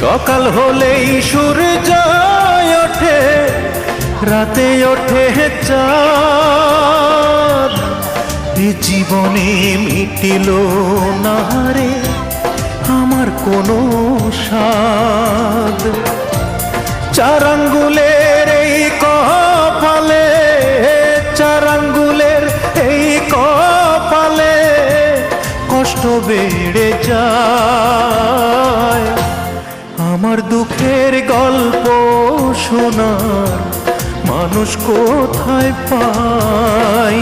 সকাল হলেই সূর্য ওঠে, রাতে ওঠে চাঁদ। এ জীবনে মিটিল না রে আমার কোনো স্বাদ। চার আঙ্গুলের এই কপালে, চার আঙ্গুলের এই কপালে কষ্ট বেড়ে যায়। আমার দুঃখের গল্প শোনার মানুষ কোথায় পাই?